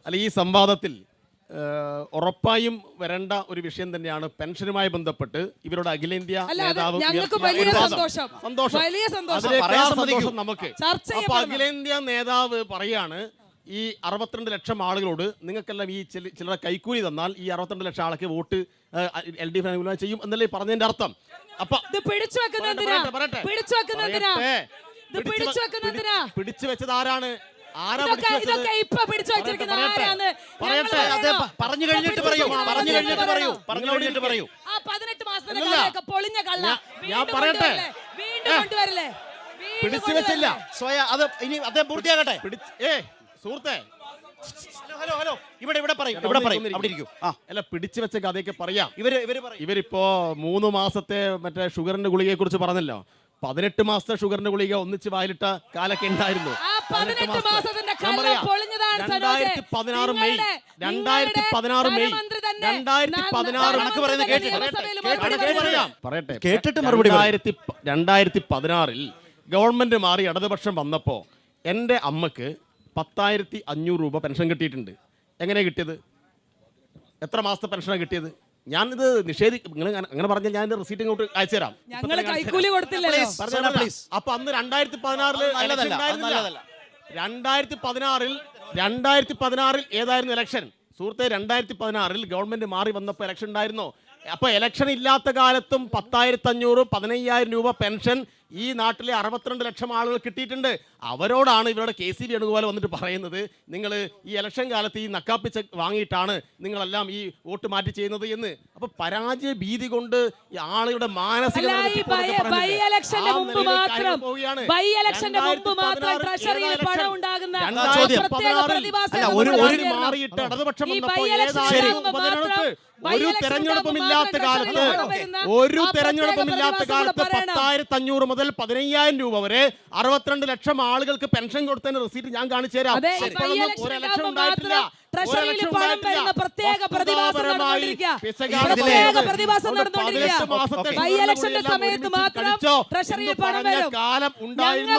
അല്ല, ഈ സംവാദത്തിൽ ഉറപ്പായും വരേണ്ട ഒരു വിഷയം തന്നെയാണ് പെൻഷനുമായി ബന്ധപ്പെട്ട് ഇവരുടെ അഖിലേന്ത്യാ നേതാവ് സന്തോഷം നമുക്ക്. അപ്പൊ അഖിലേന്ത്യാ നേതാവ് പറയാണ് ഈ 62 ലക്ഷം ആളുകളോട് നിങ്ങൾക്കെല്ലാം ഈ ചിലരുടെ കൈക്കൂലി തന്നാൽ ഈ 62 ലക്ഷം ആൾക്ക് വോട്ട് LDF ചെയ്യും എന്നല്ലേ പറഞ്ഞതിന്റെ അർത്ഥം. അപ്പൊ പിടിച്ചു വെച്ചത് ആരാണ്? പറഞ്ഞു കഴിഞ്ഞിട്ട് പറയൂ. ഞാൻ പറയട്ടെ, പിടിച്ചു വെച്ചില്ല സ്വയ അത് ഇനി അദ്ദേഹം പൂർത്തിയാകട്ടെ. സുഹൃത്തെ, ഹലോ ഇവിടെ പറയും. അല്ല, പിടിച്ചു വെച്ച കഥയൊക്കെ പറയാം. ഇവരിപ്പോ 3 മാസത്തെ മറ്റേ ഷുഗറിന്റെ ഗുളികയെ കുറിച്ച് പറഞ്ഞല്ലോ. 18 മാസത്തെ ഷുഗറിന്റെ ഗുളിക ഒന്നിച്ച് വായിലിട്ട കാലൊക്കെ ഉണ്ടായിരുന്നു. 2016 മെയ് 2016 ഗവൺമെന്റ് മാറി ഇടതുപക്ഷം വന്നപ്പോ എന്റെ അമ്മക്ക് 10,500 രൂപ പെൻഷൻ കിട്ടിയിട്ടുണ്ട്. എങ്ങനെ കിട്ടിയത്? എത്ര മാസത്തെ പെൻഷനാണ് കിട്ടിയത്? ഞാനിത് നിങ്ങൾ അങ്ങനെ പറഞ്ഞാൽ ഞാൻ റെസീറ്റ് ഇങ്ങോട്ട് അയച്ചു തരാം. അപ്പൊ അന്ന് 2016 ഏതായിരുന്നു ഇലക്ഷൻ? സുഹൃത്തെ, 2016 ഗവൺമെന്റ് മാറി വന്നപ്പോൾ ഇലക്ഷൻ ഉണ്ടായിരുന്നോ? അപ്പൊ ഇലക്ഷൻ ഇല്ലാത്ത കാലത്തും 10,500 15,000 രൂപ പെൻഷൻ ഈ നാട്ടിലെ 62 ലക്ഷം ആളുകൾ കിട്ടിയിട്ടുണ്ട്. അവരോടാണ് ഇവരുടെ KC വേണുഗോപാൽ വന്നിട്ട് പറയുന്നത്, നിങ്ങൾ ഈ ഇലക്ഷൻ കാലത്ത് ഈ നക്കാപ്പിച്ച വാങ്ങിയിട്ടാണ് നിങ്ങളെല്ലാം ഈ വോട്ട് മാറ്റി ചെയ്യുന്നത് എന്ന്. അപ്പൊ പരാജയ ഭീതി കൊണ്ട് ആളുകളുടെ മാനസിക മാറിയിട്ട് ഇടതുപക്ഷം ഒരു തെരഞ്ഞെടുപ്പുമില്ലാത്ത കാലത്ത് 10,500 മുതൽ 15,000 രൂപ വരെ 62 ലക്ഷം ആളുകൾക്ക് പെൻഷൻ കൊടുത്തതിന് റെസീറ്റ് ഞാൻ കാണിച്ചു തരാം. ഒരു ഇലക്ഷൻ ഉണ്ടായിട്ടില്ല. കാലം ഉണ്ടായിരുന്നു.